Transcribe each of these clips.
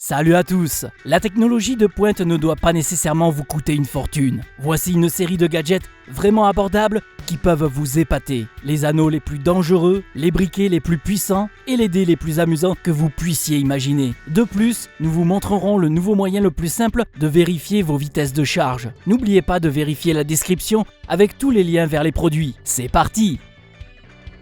Salut à tous! La technologie de pointe ne doit pas nécessairement vous coûter une fortune. Voici une série de gadgets vraiment abordables qui peuvent vous épater. Les anneaux les plus dangereux, les briquets les plus puissants et les dés les plus amusants que vous puissiez imaginer. De plus, nous vous montrerons le nouveau moyen le plus simple de vérifier vos vitesses de charge. N'oubliez pas de vérifier la description avec tous les liens vers les produits. C'est parti!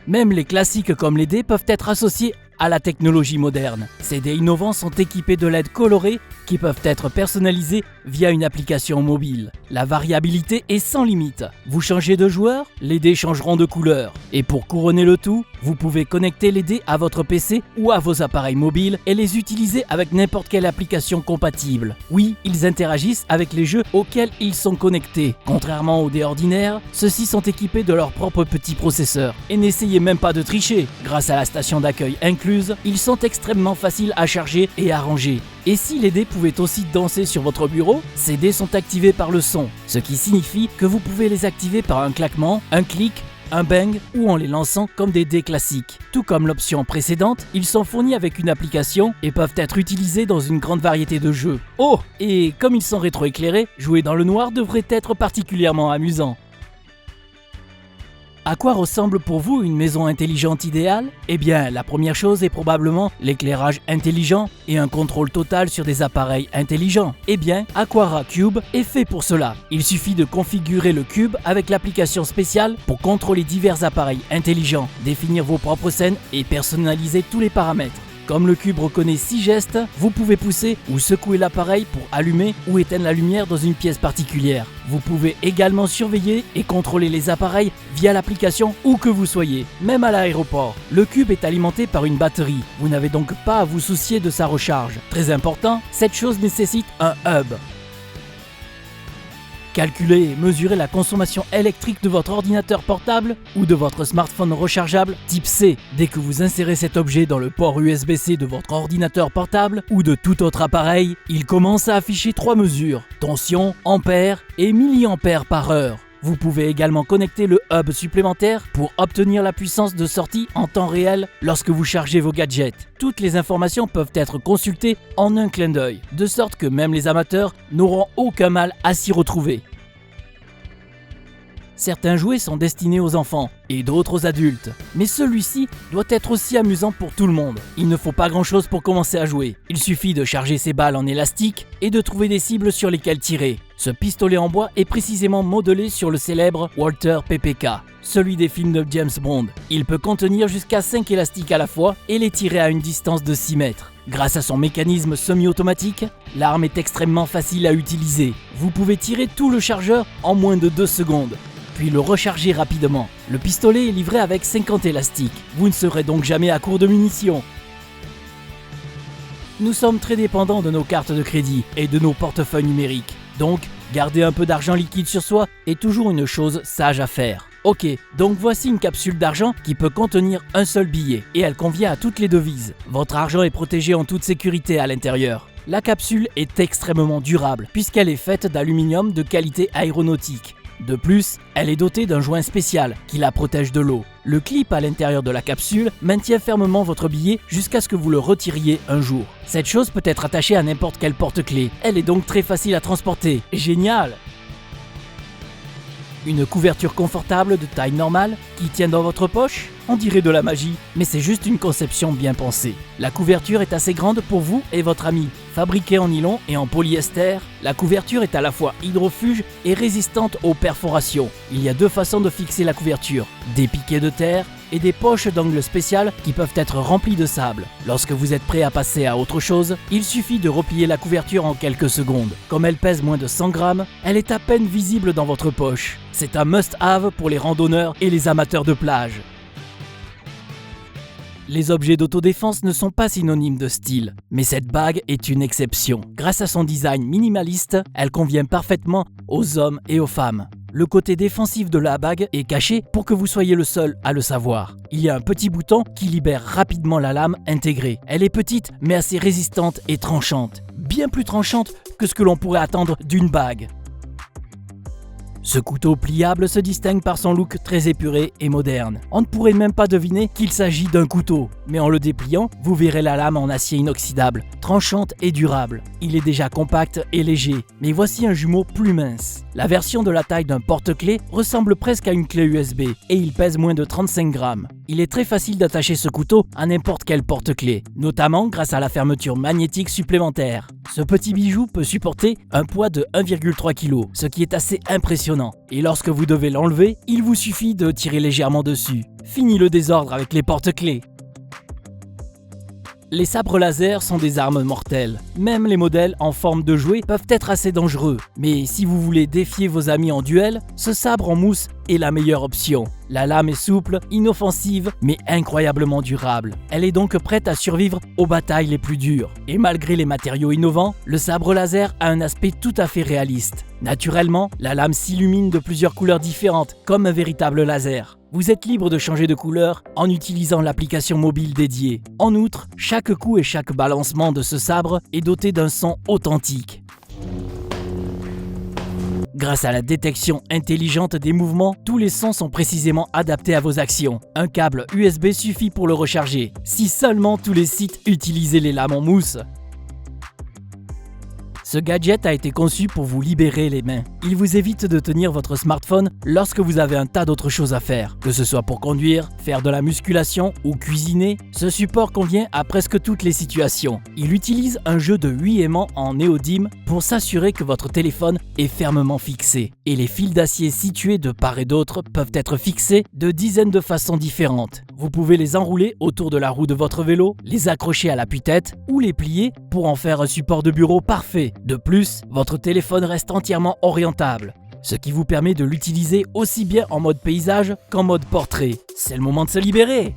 Même les classiques comme les dés peuvent être associés à la technologie moderne. Ces dés innovants sont équipés de LED colorés qui peuvent être personnalisés via une application mobile. La variabilité est sans limite. Vous changez de joueur, les dés changeront de couleur. Et pour couronner le tout, vous pouvez connecter les dés à votre PC ou à vos appareils mobiles et les utiliser avec n'importe quelle application compatible. Oui, ils interagissent avec les jeux auxquels ils sont connectés. Contrairement aux dés ordinaires, ceux-ci sont équipés de leur propre petit processeur. Et n'essayez même pas de tricher. Grâce à la station d'accueil incluse, ils sont extrêmement faciles à charger et à ranger. Et si les dés pouvaient aussi danser sur votre bureau, ces dés sont activés par le son, ce qui signifie que vous pouvez les activer par un claquement, un clic, un bang ou en les lançant comme des dés classiques. Tout comme l'option précédente, ils sont fournis avec une application et peuvent être utilisés dans une grande variété de jeux. Oh, et comme ils sont rétroéclairés, jouer dans le noir devrait être particulièrement amusant. À quoi ressemble pour vous une maison intelligente idéale? Eh bien, la première chose est probablement l'éclairage intelligent et un contrôle total sur des appareils intelligents. Eh bien, Aqara Cube est fait pour cela. Il suffit de configurer le cube avec l'application spéciale pour contrôler divers appareils intelligents, définir vos propres scènes et personnaliser tous les paramètres. Comme le cube reconnaît 6 gestes, vous pouvez pousser ou secouer l'appareil pour allumer ou éteindre la lumière dans une pièce particulière. Vous pouvez également surveiller et contrôler les appareils via l'application où que vous soyez, même à l'aéroport. Le cube est alimenté par une batterie. Vous n'avez donc pas à vous soucier de sa recharge. Très important, cette chose nécessite un hub. Calculer et mesurer la consommation électrique de votre ordinateur portable ou de votre smartphone rechargeable type C. Dès que vous insérez cet objet dans le port USB-C de votre ordinateur portable ou de tout autre appareil, il commence à afficher 3 mesures, tension, ampères et milliampères par heure. Vous pouvez également connecter le hub supplémentaire pour obtenir la puissance de sortie en temps réel lorsque vous chargez vos gadgets. Toutes les informations peuvent être consultées en un clin d'œil, de sorte que même les amateurs n'auront aucun mal à s'y retrouver. Certains jouets sont destinés aux enfants et d'autres aux adultes, mais celui-ci doit être aussi amusant pour tout le monde. Il ne faut pas grand-chose pour commencer à jouer. Il suffit de charger ses balles en élastique et de trouver des cibles sur lesquelles tirer. Ce pistolet en bois est précisément modelé sur le célèbre Walther PPK, celui des films de James Bond. Il peut contenir jusqu'à 5 élastiques à la fois et les tirer à une distance de 6 mètres. Grâce à son mécanisme semi-automatique, l'arme est extrêmement facile à utiliser. Vous pouvez tirer tout le chargeur en moins de 2 secondes. Puis le recharger rapidement. Le pistolet est livré avec 50 élastiques. Vous ne serez donc jamais à court de munitions. Nous sommes très dépendants de nos cartes de crédit et de nos portefeuilles numériques. Donc, garder un peu d'argent liquide sur soi est toujours une chose sage à faire. Ok, donc voici une capsule d'argent qui peut contenir un seul billet et elle convient à toutes les devises. Votre argent est protégé en toute sécurité à l'intérieur. La capsule est extrêmement durable puisqu'elle est faite d'aluminium de qualité aéronautique. De plus, elle est dotée d'un joint spécial qui la protège de l'eau. Le clip à l'intérieur de la capsule maintient fermement votre billet jusqu'à ce que vous le retiriez un jour. Cette chose peut être attachée à n'importe quel porte-clés. Elle est donc très facile à transporter. Génial! Une couverture confortable de taille normale qui tient dans votre poche? On dirait de la magie, mais c'est juste une conception bien pensée. La couverture est assez grande pour vous et votre ami. Fabriquée en nylon et en polyester, la couverture est à la fois hydrofuge et résistante aux perforations. Il y a 2 façons de fixer la couverture, des piquets de terre et des poches d'angle spéciales qui peuvent être remplies de sable. Lorsque vous êtes prêt à passer à autre chose, il suffit de replier la couverture en quelques secondes. Comme elle pèse moins de 100 grammes, elle est à peine visible dans votre poche. C'est un must-have pour les randonneurs et les amateurs de plage. Les objets d'autodéfense ne sont pas synonymes de style, mais cette bague est une exception. Grâce à son design minimaliste, elle convient parfaitement aux hommes et aux femmes. Le côté défensif de la bague est caché pour que vous soyez le seul à le savoir. Il y a un petit bouton qui libère rapidement la lame intégrée. Elle est petite mais assez résistante et tranchante. Bien plus tranchante que ce que l'on pourrait attendre d'une bague. Ce couteau pliable se distingue par son look très épuré et moderne. On ne pourrait même pas deviner qu'il s'agit d'un couteau, mais en le dépliant, vous verrez la lame en acier inoxydable, tranchante et durable. Il est déjà compact et léger, mais voici un jumeau plus mince. La version de la taille d'un porte-clés ressemble presque à une clé USB et il pèse moins de 35 grammes. Il est très facile d'attacher ce couteau à n'importe quel porte-clés, notamment grâce à la fermeture magnétique supplémentaire. Ce petit bijou peut supporter un poids de 1,3 kg, ce qui est assez impressionnant. Et lorsque vous devez l'enlever, il vous suffit de tirer légèrement dessus. Fini le désordre avec les porte-clés. Les sabres laser sont des armes mortelles. Même les modèles en forme de jouet peuvent être assez dangereux. Mais si vous voulez défier vos amis en duel, ce sabre en mousse est la meilleure option. La lame est souple, inoffensive, mais incroyablement durable. Elle est donc prête à survivre aux batailles les plus dures. Et malgré les matériaux innovants, le sabre laser a un aspect tout à fait réaliste. Naturellement, la lame s'illumine de plusieurs couleurs différentes, comme un véritable laser. Vous êtes libre de changer de couleur en utilisant l'application mobile dédiée. En outre, chaque coup et chaque balancement de ce sabre est doté d'un son authentique. Grâce à la détection intelligente des mouvements, tous les sons sont précisément adaptés à vos actions. Un câble USB suffit pour le recharger. Si seulement tous les sites utilisaient les lames en mousse. Ce gadget a été conçu pour vous libérer les mains. Il vous évite de tenir votre smartphone lorsque vous avez un tas d'autres choses à faire. Que ce soit pour conduire, faire de la musculation ou cuisiner, ce support convient à presque toutes les situations. Il utilise un jeu de 8 aimants en néodyme pour s'assurer que votre téléphone est fermement fixé. Et les fils d'acier situés de part et d'autre peuvent être fixés de dizaines de façons différentes. Vous pouvez les enrouler autour de la roue de votre vélo, les accrocher à l'appui-tête ou les plier pour en faire un support de bureau parfait. De plus, votre téléphone reste entièrement orientable, ce qui vous permet de l'utiliser aussi bien en mode paysage qu'en mode portrait. C'est le moment de se libérer!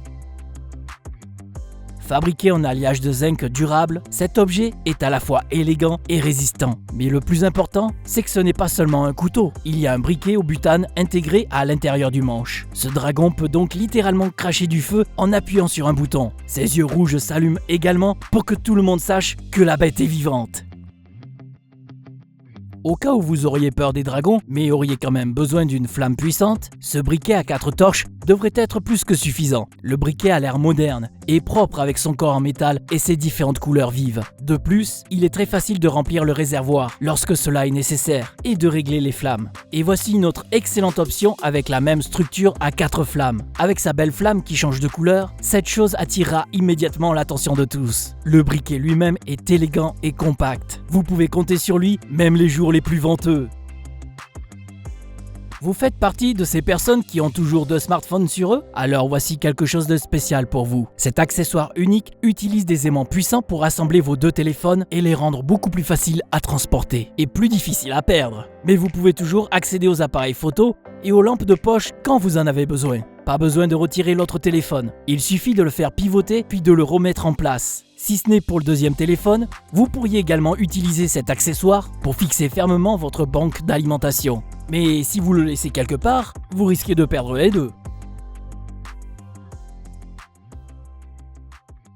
Fabriqué en alliage de zinc durable, cet objet est à la fois élégant et résistant. Mais le plus important, c'est que ce n'est pas seulement un couteau. Il y a un briquet au butane intégré à l'intérieur du manche. Ce dragon peut donc littéralement cracher du feu en appuyant sur un bouton. Ses yeux rouges s'allument également pour que tout le monde sache que la bête est vivante. Au cas où vous auriez peur des dragons, mais auriez quand même besoin d'une flamme puissante, ce briquet à 4 torches devrait être plus que suffisant. Le briquet a l'air moderne et propre avec son corps en métal et ses différentes couleurs vives. De plus, il est très facile de remplir le réservoir lorsque cela est nécessaire et de régler les flammes. Et voici une autre excellente option avec la même structure à 4 flammes. Avec sa belle flamme qui change de couleur, cette chose attirera immédiatement l'attention de tous. Le briquet lui-même est élégant et compact. Vous pouvez compter sur lui même les jours les plus venteux. Vous faites partie de ces personnes qui ont toujours 2 smartphones sur eux? Alors voici quelque chose de spécial pour vous. Cet accessoire unique utilise des aimants puissants pour assembler vos 2 téléphones et les rendre beaucoup plus faciles à transporter et plus difficiles à perdre. Mais vous pouvez toujours accéder aux appareils photo et aux lampes de poche quand vous en avez besoin. Pas besoin de retirer l'autre téléphone. Il suffit de le faire pivoter puis de le remettre en place. Si ce n'est pour le 2e téléphone, vous pourriez également utiliser cet accessoire pour fixer fermement votre banque d'alimentation. Mais si vous le laissez quelque part, vous risquez de perdre les 2.